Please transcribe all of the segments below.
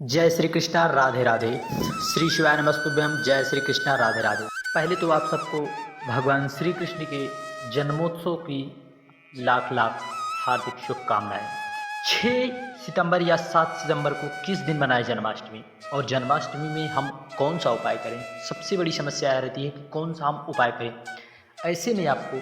जय श्री कृष्णा, राधे राधे। श्री शिवाय नमस्तुभ्यम। जय श्री कृष्णा, राधे राधे। पहले तो आप सबको भगवान श्री कृष्ण के जन्मोत्सव की लाख लाख हार्दिक शुभकामनाएं। 6 सितंबर या 7 सितंबर को किस दिन मनाए जन्माष्टमी, और जन्माष्टमी में हम कौन सा उपाय करें। सबसे बड़ी समस्या रहती है कि कौन सा हम उपाय करें। ऐसे में आपको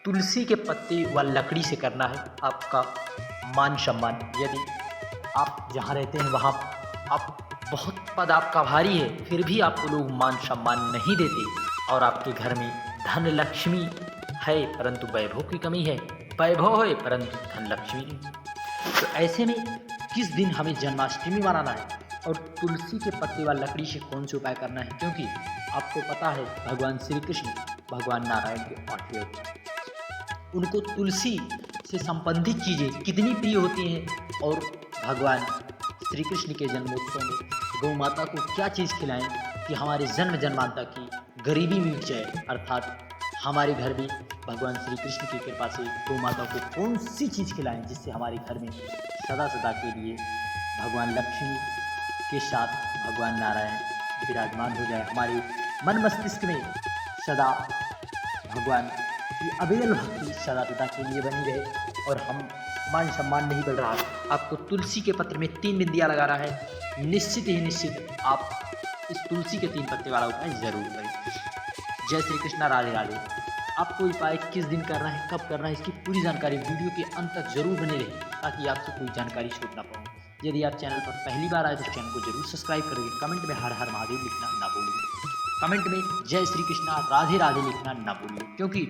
तुलसी के पत्ते व लकड़ी से करना है आपका मान सम्मान। यदि आप जहाँ रहते हैं वहाँ आप बहुत पद आपका भारी है, फिर भी आपको लोग मान सम्मान नहीं देते, और आपके घर में धन लक्ष्मी है परंतु वैभव की कमी है, वैभव है परंतु धन लक्ष्मी नहीं। तो ऐसे में किस दिन हमें जन्माष्टमी मनाना है और तुलसी के पत्ते व लकड़ी से कौन से उपाय करना है, क्योंकि आपको पता है भगवान श्री कृष्ण भगवान नारायण के आठवें अवतार, उनको तुलसी से संबंधित चीज़ें कितनी प्रिय होती हैं। और भगवान श्री कृष्ण के जन्मोत्सव में गौ माता को क्या चीज़ खिलाएं कि हमारे जन्म जन्मांतर की गरीबी मिट जाए, अर्थात हमारे घर में भगवान श्री कृष्ण की कृपा से गौ माता को कौन सी चीज़ खिलाएं जिससे हमारे घर में सदा सदा के लिए भगवान लक्ष्मी के साथ भगवान नारायण विराजमान हो जाए, हमारे मन मस्तिष्क में सदा भगवान की अविरल भक्ति सदा सदा के लिए बनी रहे और हम मान सम्मान नहीं बढ़ रहा है। आपको तुलसी के पत्र में 3 बिंदियाँ लगाना है। निश्चित ही निश्चित आप इस तुलसी के 3 पत्ते वाला उपाय जरूर करें। जय श्री कृष्णा, राधे राधे। आपको उपाय किस दिन करना है, कब करना है, इसकी पूरी जानकारी वीडियो के अंत तक जरूर बने रहे ताकि आपसे कोई जानकारी छूट ना पाए। यदि आप चैनल पर पहली बार आए तो चैनल को जरूर सब्सक्राइब करेंगे। कमेंट में हर हर महादेव लिखना ना भूलिए। कमेंट में जय श्री कृष्णा, राधे राधे लिखना ना भूलिए, क्योंकि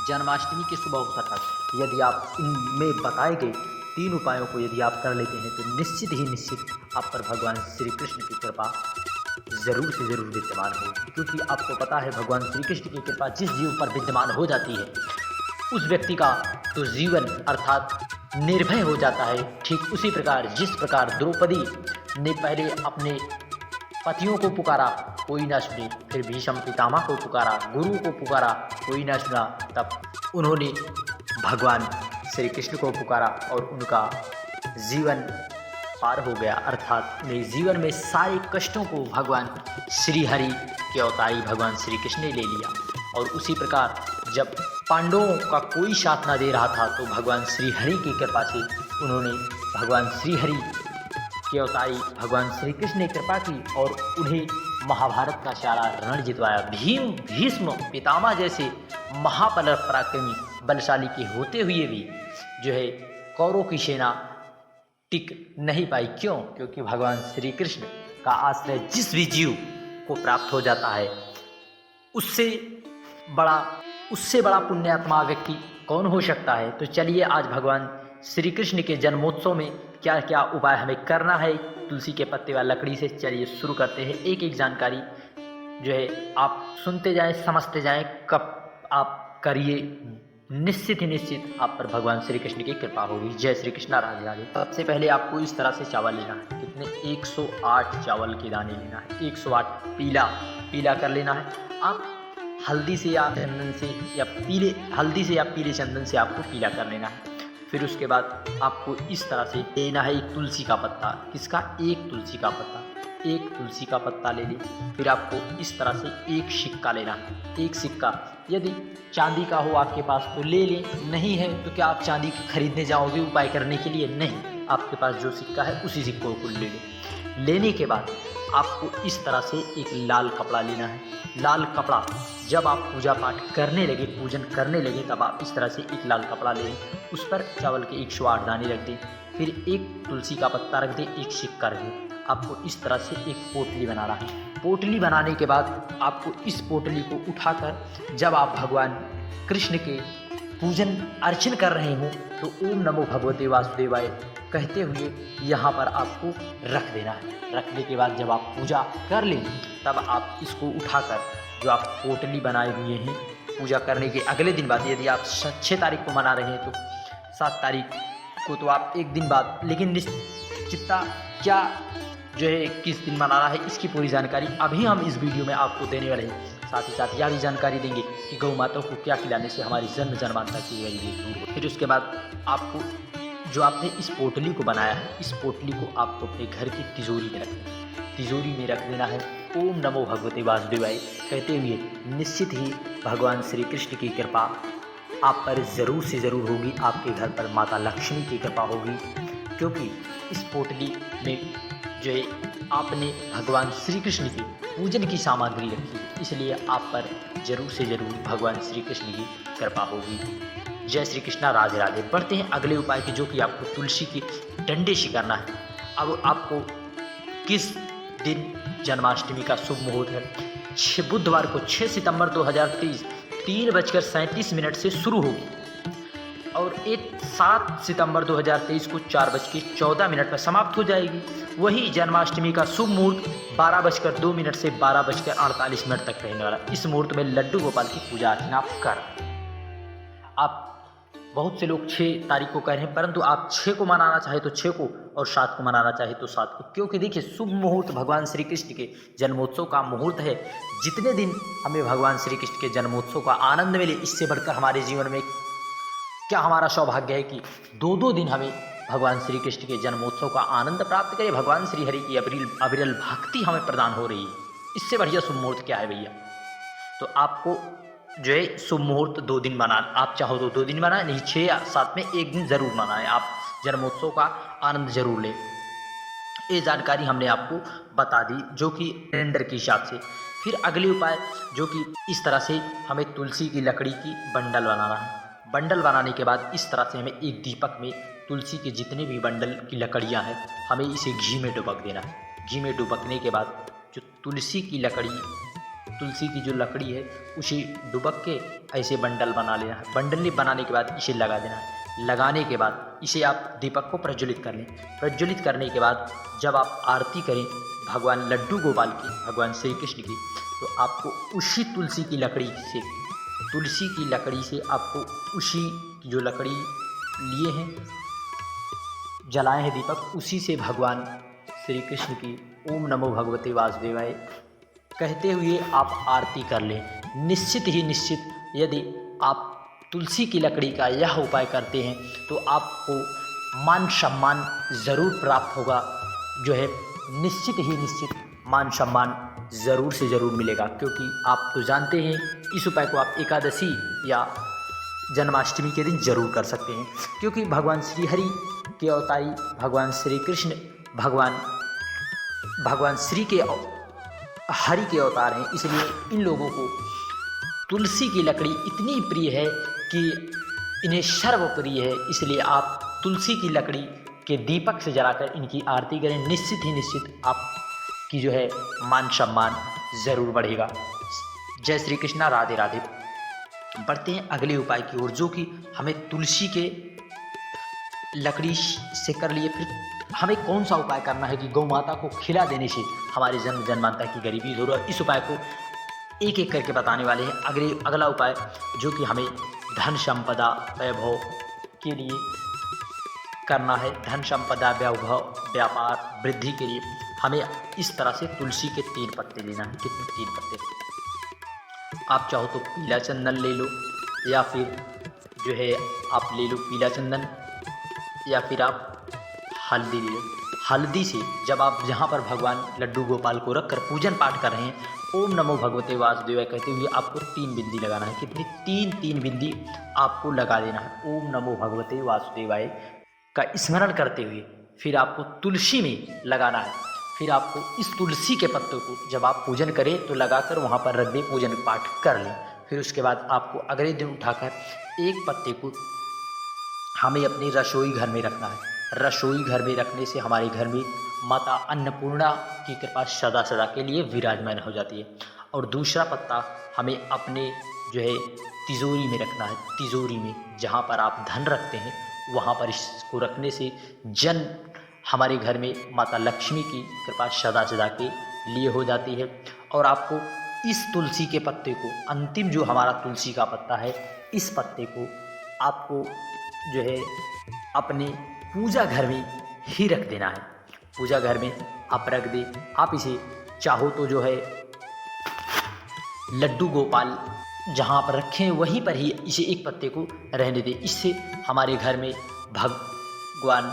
जन्माष्टमी के शुभ अवसर पर यदि आप इनमें बताए गए 3 उपायों को यदि आप कर लेते हैं तो निश्चित ही निश्चित आप पर भगवान श्री कृष्ण की कृपा ज़रूर से ज़रूर विद्यमान होगी। क्योंकि आपको पता है भगवान श्री कृष्ण की कृपा जिस जीव पर विद्यमान हो जाती है उस व्यक्ति का तो जीवन अर्थात निर्भय हो जाता है। ठीक उसी प्रकार जिस प्रकार द्रौपदी ने पहले अपने पतियों को पुकारा, कोई ना सुने, फिर भीष्म पितामह को पुकारा, गुरु को पुकारा, कोई ना सुना, तब उन्होंने भगवान श्री कृष्ण को पुकारा और उनका जीवन पार हो गया, अर्थात उन्हें जीवन में सारे कष्टों को भगवान श्री हरि के अवतारी भगवान श्री कृष्ण ने ले लिया। और उसी प्रकार जब पांडवों का कोई साथ ना दे रहा था तो भगवान श्री हरि की कृपा से उन्होंने भगवान श्री हरि के अवतारी भगवान श्री कृष्ण ने कृपा की और उन्हें महाभारत का सारा रण जितवाया। भीष्म पितामह जैसे महाबल पराक्रमी बलशाली के होते हुए भी जो है कौरवों की सेना टिक नहीं पाई। क्यों? क्योंकि भगवान श्री कृष्ण का आश्रय जिस भी जीव को प्राप्त हो जाता है उससे बड़ा पुण्यात्मा व्यक्ति कौन हो सकता है। तो चलिए आज भगवान श्री कृष्ण के जन्मोत्सव में क्या क्या उपाय हमें करना है तुलसी के पत्ते व लकड़ी से, चलिए शुरू करते हैं। एक एक जानकारी जो है आप सुनते जाएं, समझते जाएं, कब आप करिए, निश्चित ही निश्चित आप पर भगवान श्री कृष्ण की कृपा होगी। जय श्री कृष्णा, राधे राधे। सबसे पहले आपको इस तरह से चावल लेना है, कितने 108 चावल के दाने लेना है, 108 पीला कर लेना है। आप हल्दी से या चंदन से या पीले चंदन से आपको पीला कर लेना है। फिर उसके बाद आपको इस तरह से लेना है एक तुलसी का पत्ता। किसका? एक तुलसी का पत्ता। एक तुलसी का पत्ता ले लें। फिर आपको इस तरह से एक सिक्का लेना है। एक सिक्का यदि चांदी का हो आपके पास तो ले लें, नहीं है तो क्या आप चांदी खरीदने जाओगे उपाय करने के लिए? नहीं, आपके पास जो सिक्का है उसी सिक्कों को ले लें। लेने के बाद आपको इस तरह से एक लाल कपड़ा लेना है। लाल कपड़ा जब आप पूजा पाठ करने लगे, पूजन करने लगे, तब आप इस तरह से एक लाल कपड़ा लें, उस पर चावल के 108 दाने रख दें। फिर एक तुलसी का पत्ता रख दें, एक सिक्का रख दें। आपको इस तरह से एक पोटली बनाना है। पोटली बनाने के बाद आपको इस पोटली को उठाकर जब आप भगवान कृष्ण के पूजन अर्चन कर रहे हो तो ओम नमो भगवते वासुदेवाय कहते हुए यहाँ पर आपको रख देना है। रखने के बाद जब आप पूजा कर लें तब आप इसको उठाकर जो आप पोटली बनाए हुए हैं पूजा करने के अगले दिन बाद, यदि आप 6 तारीख को मना रहे हैं तो 7 तारीख को तो आप एक दिन बाद, लेकिन निश्चितता क्या जो है किस दिन मनाना है इसकी पूरी जानकारी अभी हम इस वीडियो में आपको देने वाले हैं। साथ ही साथ यह भी जानकारी देंगे कि गौ माता को क्या खिलाने से हमारी जन्मांतर की गरीबी दूर हो। फिर उसके बाद आपको जो आपने इस पोटली को बनाया है, इस पोटली को आपको अपने घर की तिजोरी में रखना है। तिजोरी में रख देना है। ओम नमो भगवते वासुदेवाय कहते हुए निश्चित ही भगवान श्री कृष्ण की कृपा आप पर ज़रूर से ज़रूर होगी। आपके घर पर माता लक्ष्मी की कृपा होगी, क्योंकि इस पोटली में जो है आपने भगवान श्री कृष्ण की पूजन की सामग्री रखी है, इसलिए आप पर जरूर से ज़रूर भगवान श्री कृष्ण की कृपा होगी। जय श्री कृष्णा, राधे राधे। बढ़ते हैं अगले उपाय की, जो कि आपको तुलसी के डंडे से करना है। अब आपको किस दिन जन्माष्टमी का शुभ मुहूर्त है? बुधवार को 6 सितंबर 2023 3:37 से शुरू होगी और 7 सितंबर 2023 को 4:14 पर समाप्त हो जाएगी। वही जन्माष्टमी का शुभ मुहूर्त 12:02 से 12:48 तक रहने वाला। इस मुहूर्त में लड्डू गोपाल की पूजा अर्चना कर। आप बहुत से लोग 6 तारीख को कह रहे हैं, परंतु आप 6 को मनाना चाहे तो 6 को और 7 को मनाना चाहे तो 7 को, क्योंकि देखिए शुभ मुहूर्त भगवान श्री कृष्ण के जन्मोत्सव का मुहूर्त है। जितने दिन हमें भगवान श्री कृष्ण के जन्मोत्सव का आनंद मिले, इससे बढ़कर हमारे जीवन में क्या हमारा सौभाग्य है कि 2-2 दिन हमें भगवान श्री कृष्ण के जन्मोत्सव का आनंद प्राप्त करें। भगवान श्री हरि की अविरल भक्ति हमें प्रदान हो रही है। इससे बढ़िया शुभ मुहूर्त क्या है भैया? तो आपको जो है शुभ मुहूर्त 2 दिन मनाना, आप चाहो तो 2 दिन मनाएं, नहीं 6 या 7 में एक दिन जरूर मनाएं। आप जन्मोत्सव का आनंद जरूर लें। ये जानकारी हमने आपको बता दी, जो कि कैलेंडर के हिसाब से। फिर अगले उपाय, जो कि इस तरह से हमें तुलसी की लकड़ी की बंडल बनाना है। बंडल बनाने के बाद इस तरह से हमें एक दीपक में तुलसी के जितने भी बंडल की लकड़ियाँ हैं, हमें इसे घी में डुबक देना है। घी में डुबकने के बाद जो तुलसी की जो लकड़ी है उसे डुबक के ऐसे बंडल बना लेना है। बंडल बनाने के बाद इसे लगा देना है। लगाने के बाद इसे आप दीपक को प्रज्वलित कर लें। प्रज्वलित करने के बाद जब आप आरती करें भगवान लड्डू गोपाल की, भगवान श्री कृष्ण की, तो आपको उसी तुलसी की लकड़ी से आपको उसी की जो लकड़ी लिए हैं, जलाए हैं दीपक, उसी से भगवान श्री कृष्ण की ओम नमो भगवते वासुदेवाय कहते हुए आप आरती कर लें। निश्चित यदि आप तुलसी की लकड़ी का यह उपाय करते हैं तो आपको मान सम्मान ज़रूर प्राप्त होगा। जो है निश्चित मान सम्मान ज़रूर से ज़रूर मिलेगा, क्योंकि आप तो जानते हैं इस उपाय को आप एकादशी या जन्माष्टमी के दिन जरूर कर सकते हैं, क्योंकि भगवान श्री हरि के अवतारी भगवान श्री कृष्ण भगवान श्री के हरि के अवतार हैं। इसलिए इन लोगों को तुलसी की लकड़ी इतनी प्रिय है कि इन्हें सर्वप्रिय है। इसलिए आप तुलसी की लकड़ी के दीपक से जलाकर इनकी आरती करें। निश्चित आपकी जो है मान सम्मान ज़रूर बढ़ेगा। जय श्री कृष्णा, राधे राधे। बढ़ते हैं अगले उपाय की ओर, जो कि हमें तुलसी के लकड़ी से कर लिए। फिर हमें कौन सा उपाय करना है कि गौ माता को खिला देने से हमारे जन्मांतर की गरीबी दूर हो। इस उपाय को एक एक करके बताने वाले हैं। अगला उपाय, जो कि हमें धन संपदा वैभव के लिए करना है, धन संपदा वैभव व्यापार वृद्धि के लिए हमें इस तरह से तुलसी के 3 पत्ते लेना है। कितने? 3 पत्ते। आप चाहो तो पीला चंदन ले लो, या फिर जो है आप ले लो पीला चंदन, या फिर आप हल्दी ले लो। हल्दी से जब आप जहाँ पर भगवान लड्डू गोपाल को रखकर पूजन पाठ कर रहे हैं, ओम नमो भगवते वासुदेवाय कहते हुए आपको 3 बिंदी लगाना है। कितनी? 3 बिंदी आपको लगा देना है। ओम नमो भगवते वासुदेवाय का स्मरण करते हुए फिर आपको तुलसी में लगाना है। फिर आपको इस तुलसी के पत्तों को जब आप पूजन करें तो लगाकर वहाँ पर रख दें, पूजन पाठ कर लें। फिर उसके बाद आपको अगले दिन उठाकर एक पत्ते को हमें अपने रसोई घर में रखना है। रसोई घर में रखने से हमारे घर में माता अन्नपूर्णा की कृपा सदा सदा के लिए विराजमान हो जाती है। और दूसरा पत्ता हमें अपने जो है तिजोरी में रखना है। तिजोरी में जहाँ पर आप धन रखते हैं वहाँ पर इसको रखने से हमारे घर में माता लक्ष्मी की कृपा सदा सदा के लिए हो जाती है। और आपको इस तुलसी के पत्ते को, अंतिम जो हमारा तुलसी का पत्ता है, इस पत्ते को आपको जो है अपने पूजा घर में ही रख देना है। पूजा घर में आप रख दें। आप इसे चाहो तो जो है लड्डू गोपाल जहाँ पर रखें वहीं पर ही इसे एक पत्ते को रहने दें। इससे हमारे घर में भगवान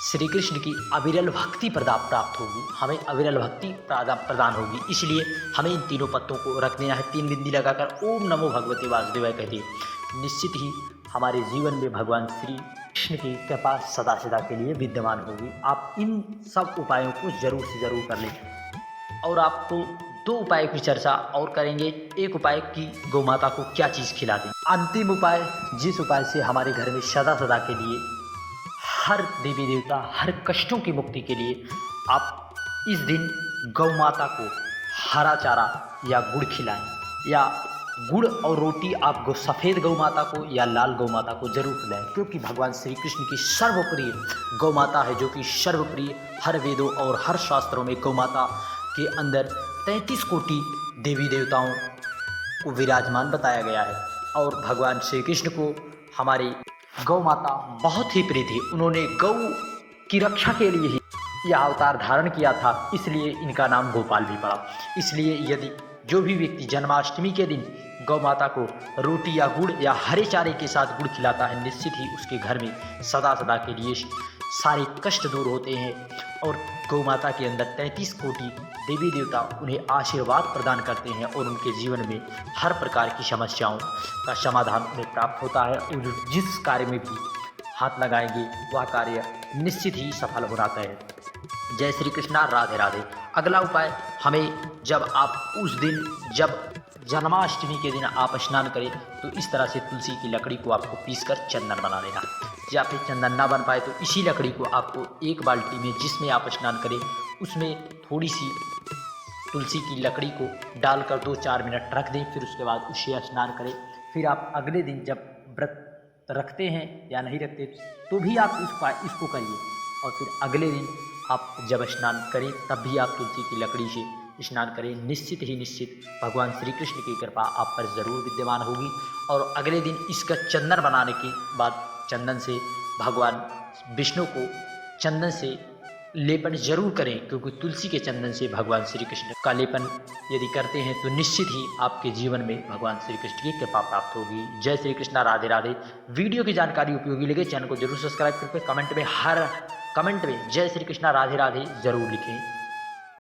श्री कृष्ण की अविरल भक्ति प्राप्त होगी, हमें अविरल भक्ति प्रदान होगी। इसलिए हमें इन तीनों पत्तों को रख देना है, 3 बिंदी लगाकर ओम नमो भगवते वासुदेवाय कहते हैं। निश्चित ही हमारे जीवन में भगवान श्री कृष्ण की कृपा सदा सदा के लिए विद्यमान होगी। आप इन सब उपायों को जरूर से जरूर कर लें। और आपको 2 उपाय की चर्चा और करेंगे। एक उपाय की गौ माता को क्या चीज़ खिला दें। अंतिम उपाय, जिस उपाय से हमारे घर में सदा सदा के लिए हर देवी देवता हर कष्टों की मुक्ति के लिए आप इस दिन गौ माता को हरा चारा या गुड़ खिलाएं, या गुड़ और रोटी आप सफ़ेद गौ माता को या लाल गौ माता को जरूर खिलाएं, क्योंकि भगवान श्री कृष्ण की सर्वप्रिय गौ माता है, जो कि सर्वप्रिय हर वेदों और हर शास्त्रों में गौ माता के अंदर 33 कोटि देवी देवताओं को विराजमान बताया गया है। और भगवान श्री कृष्ण को हमारी गौ माता बहुत ही प्रिय थी। उन्होंने गौ की रक्षा के लिए ही यह अवतार धारण किया था, इसलिए इनका नाम गोपाल भी पड़ा। इसलिए यदि जो भी व्यक्ति जन्माष्टमी के दिन गौ माता को रोटी या गुड़ या हरे चारे के साथ गुड़ खिलाता है, निश्चित ही उसके घर में सदा सदा के लिए सारे कष्ट दूर होते हैं। और गौ माता के अंदर 33 कोटि देवी देवता उन्हें आशीर्वाद प्रदान करते हैं और उनके जीवन में हर प्रकार की समस्याओं का समाधान उन्हें प्राप्त होता है। और जिस कार्य में भी हाथ लगाएंगे वह कार्य निश्चित ही सफल हो जाता है। जय श्री कृष्णा, राधे राधे। अगला उपाय, हमें जब आप उस दिन जब जन्माष्टमी के दिन आप स्नान करें तो इस तरह से तुलसी की लकड़ी को आपको पीसकर चंदन बना लेना। या फिर चंदन ना बन पाए तो इसी लकड़ी को आपको एक बाल्टी में जिसमें आप स्नान करें उसमें थोड़ी सी तुलसी की लकड़ी को डालकर 2-4 मिनट रख दें, फिर उसके बाद उससे स्नान करें। फिर आप अगले दिन जब व्रत रखते हैं या नहीं रखते तो भी आप इसको करिए, और फिर अगले दिन आप जब स्नान करें तब भी आप तुलसी की लकड़ी से स्नान करें। निश्चित ही निश्चित भगवान श्री कृष्ण की कृपा आप पर ज़रूर विद्यमान होगी। और अगले दिन इसका चंदन बनाने के बाद चंदन से भगवान विष्णु को चंदन से लेपन जरूर करें, क्योंकि तुलसी के चंदन से भगवान श्री कृष्ण का लेपन यदि करते हैं तो निश्चित ही आपके जीवन में भगवान श्री कृष्ण की कृपा प्राप्त होगी। जय श्री कृष्णा, राधे राधे। वीडियो की जानकारी उपयोगी लगे चैनल को जरूर सब्सक्राइब करके कमेंट में जय श्री कृष्णा राधे राधे जरूर लिखें।